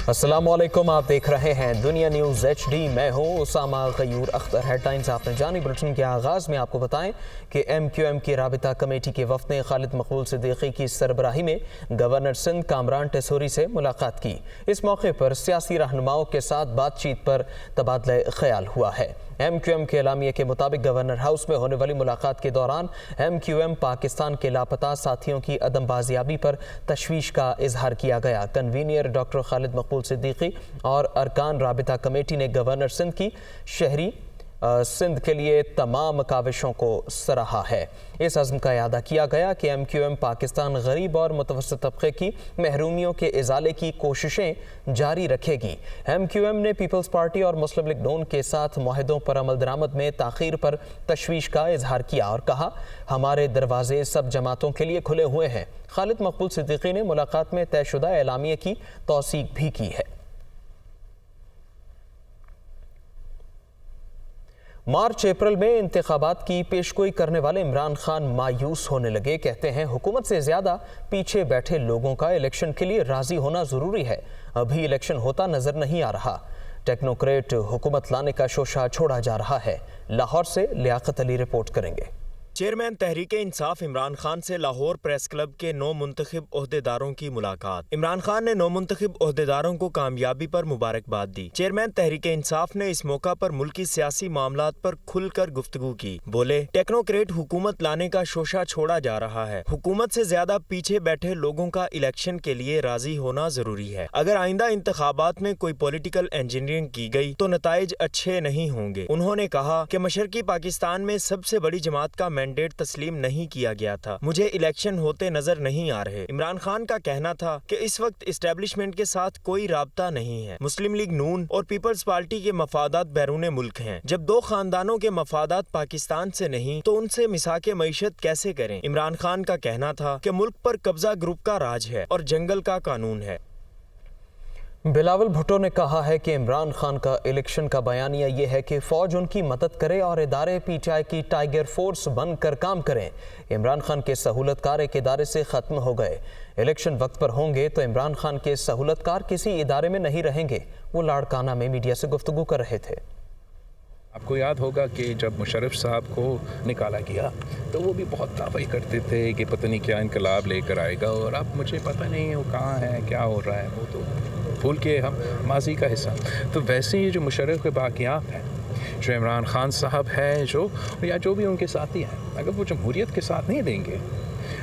अस्सलाम वालेकुम, आप देख रहे हैं दुनिया न्यूज़ HD। मैं हूँ उसामा गयूर अख्तर। हेडलाइंस आपने जानी। बुलेटिन के आगाज़ में आपको बताएं कि MQM की राबिता कमेटी के वफ़द ने खालिद मकबूल सिद्दीकी की सरबराही में गवर्नर सिंध कामरान टेसूरी से मुलाकात की। इस मौके पर सियासी रहनुमाओं के साथ बातचीत पर तबादला ख्याल हुआ है। MQM के एलामिये के मुताबिक गवर्नर हाउस में होने वाली मुलाकात के दौरान MQM पाकिस्तान के लापता साथियों की अदम बाजियाबी पर तशवीश का इजहार किया गया। कन्वीनियर डॉक्टर खालिद मकबूल सिद्दीकी और अरकान राबिता कमेटी ने गवर्नर सिंध की शहरी सिंध के लिए तमाम काविशों को सराहा है। इस अज़्म का इयादा किया गया कि MQM पाकिस्तान गरीब और मुतवस्सित तबके की महरूमियों के इजाले की कोशिशें जारी रखेगी। MQM ने पीपल्स पार्टी और मुस्लिम लीग नून के साथ मुआहदों पर अमल दरामद में ताख़ीर पर तशवीश का इजहार किया और कहा, हमारे दरवाजे सब जमातों के लिए खुले हुए हैं। खालिद मकबूल सिद्दीकी ने मुलाकात में तयशुदा एलामिये की तौसीक भी की है। मार्च अप्रैल में इंतखाबात की पेशगोई करने वाले इमरान खान मायूस होने लगे। कहते हैं हुकूमत से ज़्यादा पीछे बैठे लोगों का इलेक्शन के लिए राज़ी होना ज़रूरी है। अभी इलेक्शन होता नज़र नहीं आ रहा। टेक्नोक्रेट हुकूमत लाने का शोशा छोड़ा जा रहा है। लाहौर से लियाकत अली रिपोर्ट करेंगे। चेयरमैन तहरीक इंसाफ इमरान खान से लाहौर प्रेस क्लब के 9 मुंतखब ओहदेदारों की मुलाकात। इमरान खान ने 9 मुंतखब ओहदेदारों को कामयाबी पर मुबारकबाद दी। चेयरमैन तहरीक इंसाफ ने इस मौका पर मुल्की सियासी मामलात पर खुलकर गुफ्तगू की। बोले, टेक्नोक्रेट हुकूमत लाने का शोशा छोड़ा जा रहा है। हुकूमत से ज्यादा पीछे बैठे लोगों का इलेक्शन के लिए राजी होना जरूरी है। अगर आइंदा इंतखाबात में कोई पॉलिटिकल इंजीनियरिंग की गई तो नताइज अच्छे नहीं होंगे। उन्होंने कहा कि मशरकी पाकिस्तान में सबसे बड़ी जमात का मैंडेट तस्लीम नहीं किया गया था। मुझे इलेक्शन होते नजर नहीं आ रहे। इमरान खान का कहना था कि इस वक्त इस्टेब्लिशमेंट के साथ कोई राब्ता नहीं है। मुस्लिम लीग नून और पीपल्स पार्टी के मफादात बैरून मुल्क हैं। जब दो खानदानों के मफादात पाकिस्तान से नहीं तो उनसे मिसाके मईशत कैसे करें। इमरान खान का कहना था कि मुल्क पर कब्जा ग्रुप का राज है और जंगल का कानून है। बिलावल भुट्टो ने कहा है कि इमरान खान का इलेक्शन का बयानिया ये है कि फ़ौज उनकी मदद करे और इदारे PTI की टाइगर फोर्स बनकर काम करें। इमरान खान के सहूलतकार एक इदारे से ख़त्म हो गए। इलेक्शन वक्त पर होंगे तो इमरान खान के सहूलतकार किसी इदारे में नहीं रहेंगे। वो लाड़काना में मीडिया से गुफ्तगू कर रहे थे। आपको याद होगा कि जब मुशर्रफ साहब को निकाला गया तो वो भी बहुत दावे करते थे कि पता नहीं क्या इनकलाब लेकर आएगा, और अब मुझे पता नहीं है वो कहाँ है, क्या हो रहा है, वो तो भूल के हम माजी का हिस्सा। तो वैसे ही जो मुशर्रफ के बाक़ियात हैं, जो इमरान खान साहब हैं, जो या जो भी उनके साथी हैं, अगर वो जमहूरियत के साथ नहीं देंगे,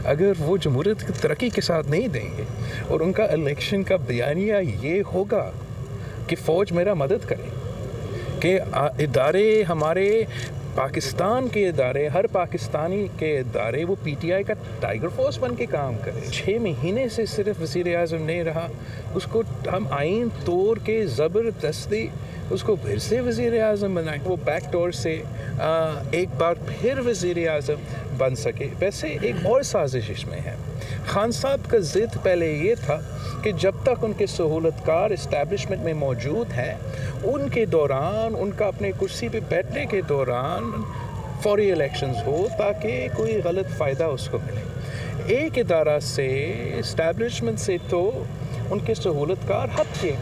अगर वो जमहूरियत की तरक्की के साथ नहीं देंगे और उनका इलेक्शन का बयानिया ये होगा कि फ़ौज मेरा मदद करे, कि इदारे हमारे पाकिस्तान के इदारे, हर पाकिस्तानी के इदारे वो PTI का टाइगर फोर्स बन के काम करे। 6 महीने से सिर्फ वज़ीर आज़म नहीं रहा, उसको हम आइन तोड़ के ज़बरदस्ती उसको फिर से वज़ीर आज़म बनाए, वो बैक डोर से एक बार फिर वज़ीर आज़म बन सके। वैसे एक और साजिश इसमें है। खान साहब का ज़िद पहले ये था कि जब तक उनके सहूलतकार इस्टेब्लिशमेंट में मौजूद हैं, उनके दौरान, उनका अपने कुर्सी पे बैठने के दौरान फौरी इलेक्शंस हो ताकि कोई गलत फ़ायदा उसको मिले। एक इदारा से, इस्टेब्लिशमेंट से तो उनके सहूलतकार हट के,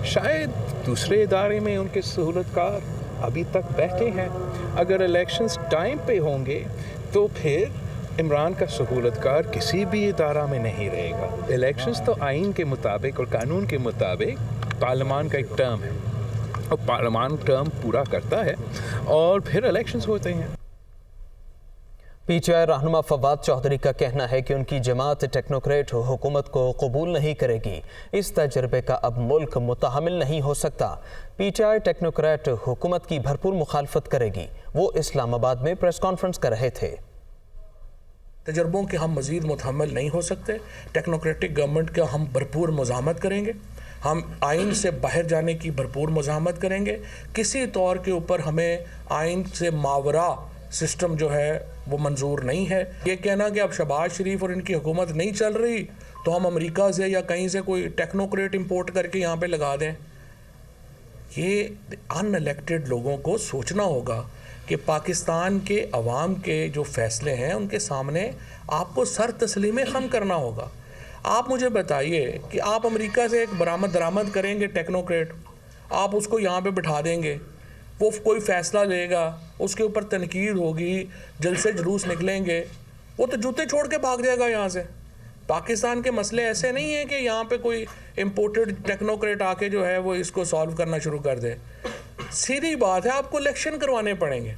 शायद दूसरे इदारे में उनके सहूलतकार अभी तक बैठे हैं। अगर इलेक्शंस टाइम पे होंगे तो फिर इमरान का सहूलतकार किसी भी इदारा में नहीं रहेगा। इलेक्शंस तो आइन के मुताबिक और कानून के मुताबिक पार्लियामान का एक टर्म है और पार्लियामान टर्म पूरा करता है और फिर इलेक्शंस होते हैं। PTI रहनुमा फवाद चौधरी का कहना है कि उनकी जमात टेक्नोक्रेट हुकूमत को कबूल नहीं करेगी। इस तजर्बे का अब मुल्क मुतहमिल नहीं हो सकता। PTI टेक्नोक्रेट हुकूमत की भरपूर मुखालफत करेगी। वो इस्लामाबाद में प्रेस कॉन्फ्रेंस कर रहे थे। तजर्बों के हम मज़ीद मुतहम्मिल नहीं हो सकते। टेक्नोक्रेटिक गवर्नमेंट का हम भरपूर मुज़ाहमत करेंगे। हम आइन से बाहर जाने की भरपूर मुज़ाहमत करेंगे। किसी तौर के ऊपर हमें आइन से मावरा सिस्टम जो है वो मंजूर नहीं है। ये कहना कि अब शहबाज शरीफ और इनकी हुकूमत नहीं चल रही तो हम अमेरिका से या कहीं से कोई टेक्नोक्रेट इंपोर्ट करके यहाँ पे लगा दें, ये अनइलेक्टेड लोगों को सोचना होगा कि पाकिस्तान के अवाम के जो फ़ैसले हैं उनके सामने आपको सर तस्लीम खम करना होगा। आप मुझे बताइए कि आप अमेरिका से एक बरामद दरामद करेंगे टेक्नोक्रेट, आप उसको यहाँ पे बिठा देंगे, वो कोई फ़ैसला लेगा, उसके ऊपर तनकीद होगी, जलसे जुलूस निकलेंगे, वो तो जूते छोड़ के भाग जाएगा यहाँ से। पाकिस्तान के मसले ऐसे नहीं हैं कि यहाँ पे कोई इम्पोर्टेड टेक्नोक्रेट आके जो है वो इसको सॉल्व करना शुरू कर दे। सीधी बात है, आपको इलेक्शन करवाने पड़ेंगे।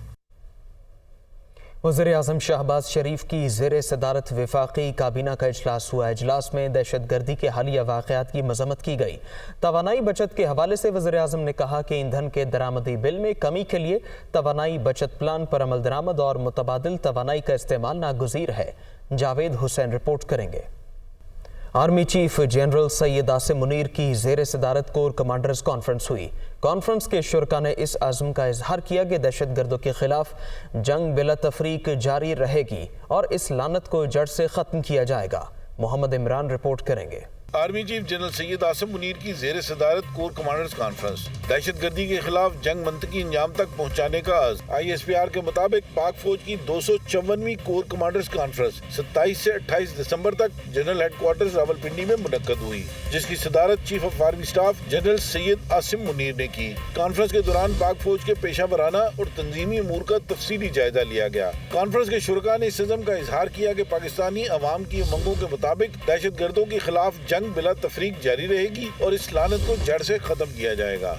वज़ीर-ए-आज़म शहबाज शरीफ की ज़ेर सदारत वफाकी काबीना का इजलास हुआ। इजलास में दहशतगर्दी के हालिया वाक़यात की मज़म्मत की गई। तवानाई बचत के हवाले से वज़ीर-ए-आज़म ने कहा कि ईंधन के दरामदी बिल में कमी के लिए तवानाई बचत प्लान पर अमल दरामद और मुतबादिल तवानाई का इस्तेमाल नागुज़ीर है। जावेद हुसैन रिपोर्ट करेंगे। Army chief general Syed Asim Munir की ज़ेर सदारत कोर कमांडर्स कॉन्फ्रेंस हुई। कॉन्फ्रेंस के शुरका ने इस आज़म का इजहार किया कि दहशतगर्दों के खिलाफ जंग बिला तफरीक जारी रहेगी और इस लानत को जड़ से ख़त्म किया जाएगा। मोहम्मद इमरान रिपोर्ट करेंगे। Army chief general Syed Asim Munir की ज़ेर सदारत कोर कमांडर्स कॉन्फ्रेंस, दहशतगर्दी के खिलाफ जंग मंतकी अंजाम तक पहुँचाने का अज़्म। ISPR के मुताबिक पाक फौज की 254वीं कोर कमांडर्स कॉन्फ्रेंस 27 से 28 दिसंबर तक जनरल हेडक्वार्टर्स रावलपिंडी में मुनक्कद हुई, जिसकी सदारत chief of army staff general Syed Asim Munir ने की। कॉन्फ्रेंस के दौरान पाक फौज के पेशा वराना और तंजीमी अमूर का तफसीली जायजा लिया गया। कॉन्फ्रेंस के शुरका ने इस अज़्म का इजहार किया कि पाकिस्तानी अवाम की उमंगों के मुताबिक दहशतगर्दों के खिलाफ जंग बिला तफरीक जारी रहेगी और इस लानत को जड़ से खत्म किया जाएगा।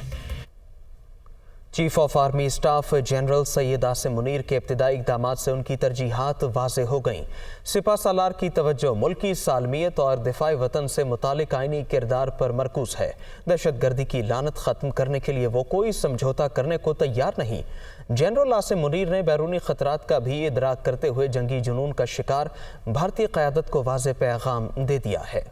Chief of army staff general Syed Asim Munir के इब्तिदाई इक़दामात से उनकी तरजीहात वाज़े हो गईं। सिपा सालार की तवज्जो मुल्की सालमियत और दिफाई वतन से मुतालिक आईनी किरदार पर मरकूज है। दहशतगर्दी की लानत ख़त्म करने के लिए वो कोई समझौता करने को तैयार नहीं। जनरल आसिम मुनीर ने बैरूनी ख़तरात का भी इदराक करते हुए जंगी जुनून का शिकार भारतीय क़यादत को वाज़े पैगाम दे दिया है।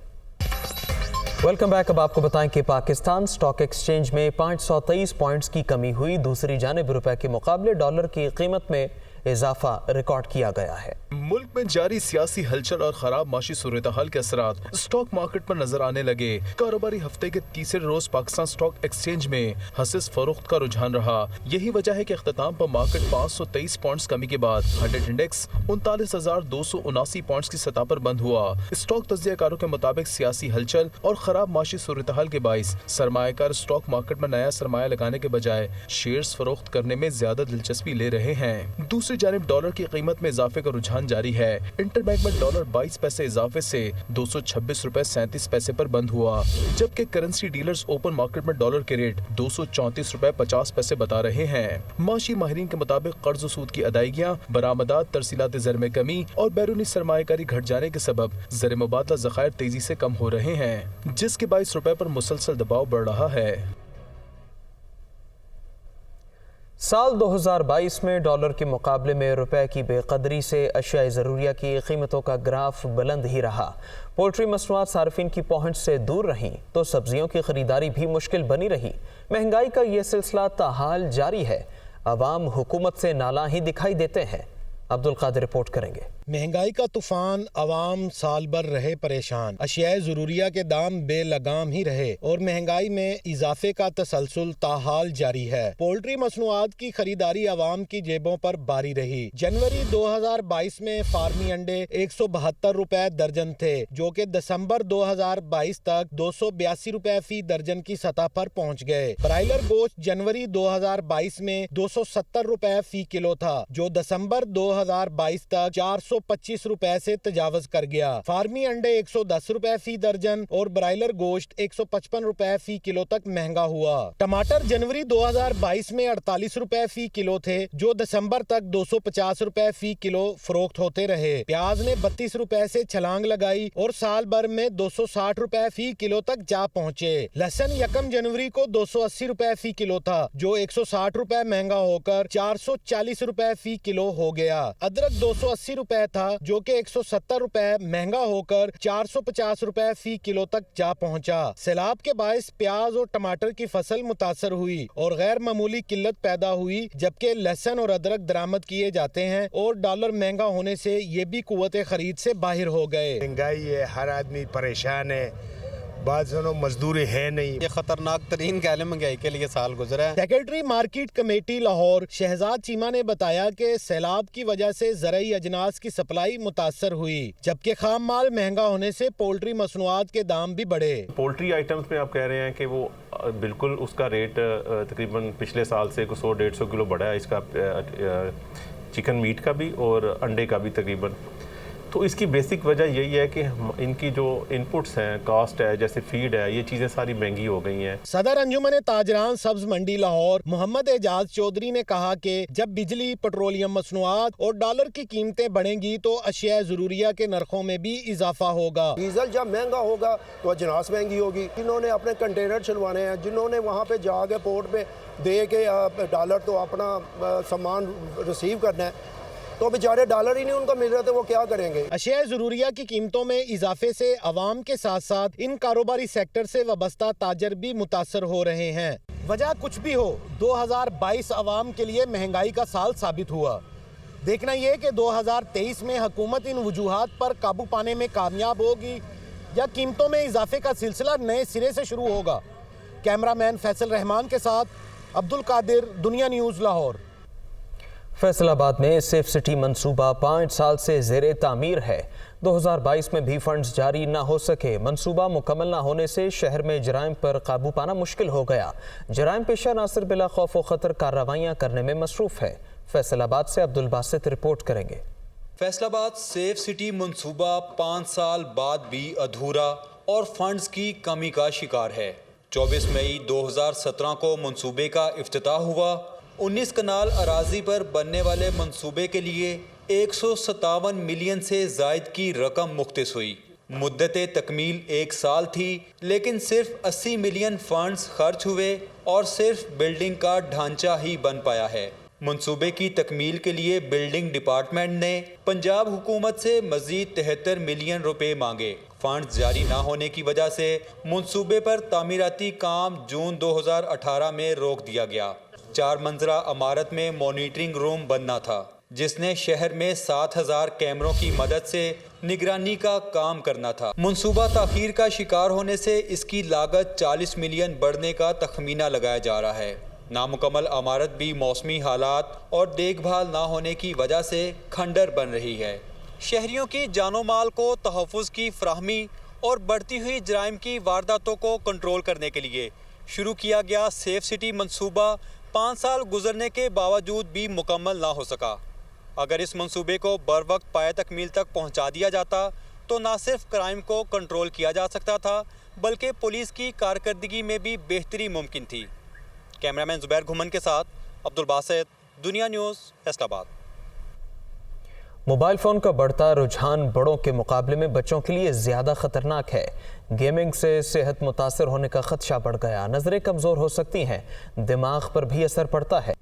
Welcome back. अब आपको बताएं कि पाकिस्तान स्टॉक एक्सचेंज में 523 पॉइंट्स की कमी हुई। दूसरी जानिब रुपए के मुकाबले डॉलर की कीमत में इजाफा रिकॉर्ड किया गया है। मुल्क में जारी सियासी हलचल और खराब माशी सूरत हाल के असरात स्टॉक मार्केट पर नजर आने लगे। कारोबारी हफ्ते के तीसरे रोज पाकिस्तान स्टॉक एक्सचेंज में हसीस फरोख्त का रुझान रहा। यही वजह है कि अख्ताम पर मार्केट 523 पॉइंट्स कमी के बाद 100 इंडेक्स 39,279 पॉइंट्स की सतह पर बंद हुआ। स्टॉक तज्जियाकारों के मुताबिक सियासी हलचल और खराब माशी सूरत हाल के बाइस सरमायाकार स्टॉक मार्केट में नया सरमाया लगाने के बजाय शेयर्स फरोख्त करने में ज्यादा दिलचस्पी ले रहे हैं। दूसरी जानिब डॉलर की कीमत में इजाफे का रुझान जारी है। इंटरबैंक में डॉलर 22 पैसे इजाफे से 226 रुपए 37 पैसे पर बंद हुआ, जबकि करेंसी डीलर्स ओपन मार्केट में डॉलर के रेट 234 रुपए 50 पैसे बता रहे हैं। माशी माहिरीन के मुताबिक कर्ज और सूद की अदायगियां, बरामदात, तरसीलात ज़र में कमी और बैरूनी सरमायाकारी घट जाने के सबब ज़र मुबादला ज़खायर तेजी से कम हो रहे हैं, जिसके बाइस रुपए पर मुसलसल दबाव बढ़ रहा है। साल 2022 में डॉलर के मुकाबले में रुपए की बेकदरी से अशियाए ज़रूरिया की कीमतों का ग्राफ बुलंद ही रहा। पोल्ट्री मसनूआत सार्फिन की पहुंच से दूर रहीं तो सब्जियों की खरीदारी भी मुश्किल बनी रही। महंगाई का ये सिलसिला ताहाल जारी है। अवाम हुकूमत से नाला ही दिखाई देते हैं। अब्दुल कादिर रिपोर्ट करेंगे। महंगाई का तूफान, अवाम साल भर रहे परेशान, अशियाए ज़रूरिया के दाम बेलगाम ही रहे और महंगाई में इजाफे का तसलसल ताहाल जारी है। पोल्ट्री मसनूआत की खरीदारी अवाम की जेबों पर भारी रही। जनवरी 2022 में फार्मी अंडे 172 रुपए दर्जन थे, जो कि दिसंबर 2022 तक 282 रुपए फी दर्जन की सतह पर पहुंच गए। ब्रायलर गोश्त जनवरी 2022 में 270 रुपए फी किलो था, जो दिसंबर 2022 तक 425 रुपए से तजावज कर गया। फार्मी अंडे 110 रुपए फी दर्जन और ब्रायलर गोश्त 155 रुपए फी किलो तक महंगा हुआ। टमाटर जनवरी 2022 में 48 रुपए फी किलो थे, जो दिसंबर तक 250 रुपए फी किलो फरोख्त होते रहे। प्याज ने 32 रुपए से छलांग लगाई और साल भर में 260 रुपए फी किलो तक जा पहुँचे। लहसुन 1 जनवरी को 280 रुपए फी किलो था, जो 160 रुपए महंगा होकर 440 रुपए फी किलो हो गया। अदरक 280 रुपए था, जो कि 170 रुपए महंगा होकर 450 रुपए फी किलो तक जा पहुंचा। सैलाब के बायस प्याज और टमाटर की फसल मुतासर हुई और गैर मामूली किल्लत पैदा हुई, जबकि लहसुन और अदरक दरामद किए जाते हैं और डॉलर महंगा होने से ये भी कुव्वत खरीद से बाहर हो गए। महंगाई है, हर आदमी परेशान है, بعد سنو مزدوری ہے نہیں. یہ خطرناک ترین کہہ لیں مہنگائی کے لیے سال گزرا ہے. Secretary market committee Lahore Shahzad Cheema نے بتایا کہ سیلاب کی وجہ سے زرعی اجناس کی سپلائی متاثر ہوئی، جبکہ خام مال مہنگا ہونے سے پولٹری مصنوعات کے دام بھی بڑھے. پولٹری آئٹمز میں آپ کہہ رہے ہیں کہ وہ بالکل اس کا ریٹ تقریباً پچھلے سال سے 100-150 کلو بڑھا ہے، اس کا چکن میٹ کا بھی اور انڈے کا بھی تقریباً. تو اس کی بیسک وجہ یہی ہے کہ ان کی جو انپٹس ہیں، کاسٹ ہے، جیسے فیڈ ہے، یہ چیزیں ساری مہنگی ہو گئی ہیں. صدر انجمن تاجران سبز منڈی لاہور محمد اعجاز چودھری نے کہا کہ جب بجلی، پیٹرولیم مصنوعات اور ڈالر کی قیمتیں بڑھیں گی تو اشیاء ضروریہ کے نرخوں میں بھی اضافہ ہوگا. ڈیزل جب مہنگا ہوگا تو اجناس مہنگی ہوگی. جنہوں نے اپنے کنٹینر چلوانے ہیں، جنہوں نے وہاں پہ جا کے پورٹ پہ دے کے ڈالر تو اپنا سامان ریسیو کرنا ہے، تو بیچارے ڈالر ہی نہیں ان کو مل رہا تو وہ کیا کریں گے. اشیاء ضروریہ کی قیمتوں میں اضافے سے عوام کے ساتھ ساتھ ان کاروباری سیکٹر سے وابستہ تاجر بھی متاثر ہو رہے ہیں. وجہ کچھ بھی ہو، 2022 عوام کے لیے مہنگائی کا سال ثابت ہوا. دیکھنا یہ کہ 2023 میں حکومت ان وجوہات پر قابو پانے میں کامیاب ہوگی یا قیمتوں میں اضافے کا سلسلہ نئے سرے سے شروع ہوگا. کیمرہ مین فیصل رحمان کے ساتھ عبد القادر، دنیا نیوز لاہور. فیصل آباد میں سیف سٹی منصوبہ 5 سال سے زیر تعمیر ہے. 2022 میں بھی فنڈز جاری نہ ہو سکے. منصوبہ مکمل نہ ہونے سے شہر میں جرائم پر قابو پانا مشکل ہو گیا. جرائم پیشہ ناصر بلا خوف و خطر کارروائیاں کرنے میں مصروف ہے. فیصل آباد سے عبد الباسط رپورٹ کریں گے. فیصل آباد سیف سٹی منصوبہ 5 سال بعد بھی ادھورا اور فنڈز کی کمی کا شکار ہے. 24 مئی 2017 کو منصوبے کا افتتاح ہوا. 19 کنال اراضی پر بننے والے منصوبے کے لیے 157 ملین سے زائد کی رقم مختص ہوئی. مدت تکمیل 1 سال تھی، لیکن صرف 80 ملین فنڈز خرچ ہوئے اور صرف بلڈنگ کا ڈھانچہ ہی بن پایا ہے. منصوبے کی تکمیل کے لیے بلڈنگ ڈپارٹمنٹ نے پنجاب حکومت سے مزید 73 ملین روپے مانگے. فنڈز جاری نہ ہونے کی وجہ سے منصوبے پر تعمیراتی کام جون 2018 میں روک دیا گیا. 4 منزلہ عمارت میں مانیٹرنگ روم بننا تھا، جس نے شہر میں 7000 کیمروں کی مدد سے نگرانی کا کام کرنا تھا. منصوبہ تاخیر کا شکار ہونے سے اس کی لاگت 40 ملین بڑھنے کا تخمینہ لگایا جا رہا ہے. نامکمل عمارت بھی موسمی حالات اور دیکھ بھال نہ ہونے کی وجہ سے کھنڈر بن رہی ہے. شہریوں کی جان و مال کو تحفظ کی فراہمی اور بڑھتی ہوئی جرائم کی وارداتوں کو کنٹرول کرنے کے لیے شروع کیا گیا سیف سٹی منصوبہ 5 سال گزرنے کے باوجود بھی مکمل نہ ہو سکا. اگر اس منصوبے کو بر وقت پائے تکمیل تک پہنچا دیا جاتا تو نہ صرف کرائم کو کنٹرول کیا جا سکتا تھا، بلکہ پولیس کی کارکردگی میں بھی بہتری ممکن تھی. کیمرامین زبیر گھمن کے ساتھ عبد الباسط، دنیا نیوز، فیصل آباد. موبائل فون کا بڑھتا رجحان بڑوں کے مقابلے میں بچوں کے لیے زیادہ خطرناک ہے. گیمنگ سے صحت متاثر ہونے کا خدشہ بڑھ گیا. نظریں کمزور ہو سکتی ہیں، دماغ پر بھی اثر پڑتا ہے.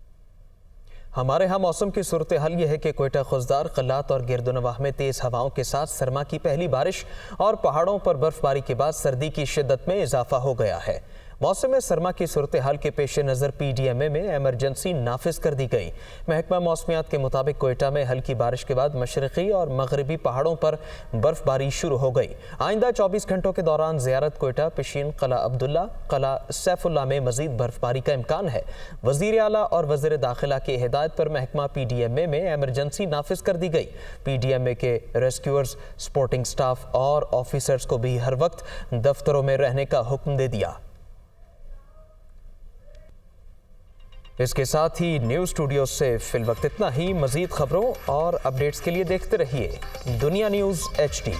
ہمارے ہاں موسم کی صورتحال یہ ہے کہ کوئٹہ خوزدار، قلات اور گرد و نواح میں تیز ہواؤں کے ساتھ سرما کی پہلی بارش اور پہاڑوں پر برف باری کے بعد سردی کی شدت میں اضافہ ہو گیا ہے. موسم سرما کی صورتحال کے پیش نظر پی ڈی ایم اے میں ایمرجنسی نافذ کر دی گئی. محکمہ موسمیات کے مطابق کوئٹہ میں ہلکی بارش کے بعد مشرقی اور مغربی پہاڑوں پر برف باری شروع ہو گئی. آئندہ 24 گھنٹوں کے دوران زیارت کوئٹہ، پشین، قلعہ عبداللہ، قلعہ سیف اللہ میں مزید برف باری کا امکان ہے. وزیر اعلیٰ اور وزیر داخلہ کی ہدایت پر محکمہ پی ڈی ایم اے میں ایمرجنسی نافذ کر دی گئی. پی ڈی ایم اے کے ریسکیورز، سپورٹنگ سٹاف اور آفیسرز کو بھی ہر وقت دفتروں میں رہنے کا حکم دے دیا. اس کے ساتھ ہی نیوز اسٹوڈیو سے فی الوقت اتنا ہی. مزید خبروں اور اپڈیٹس کے لیے دیکھتے رہیے دنیا نیوز HD.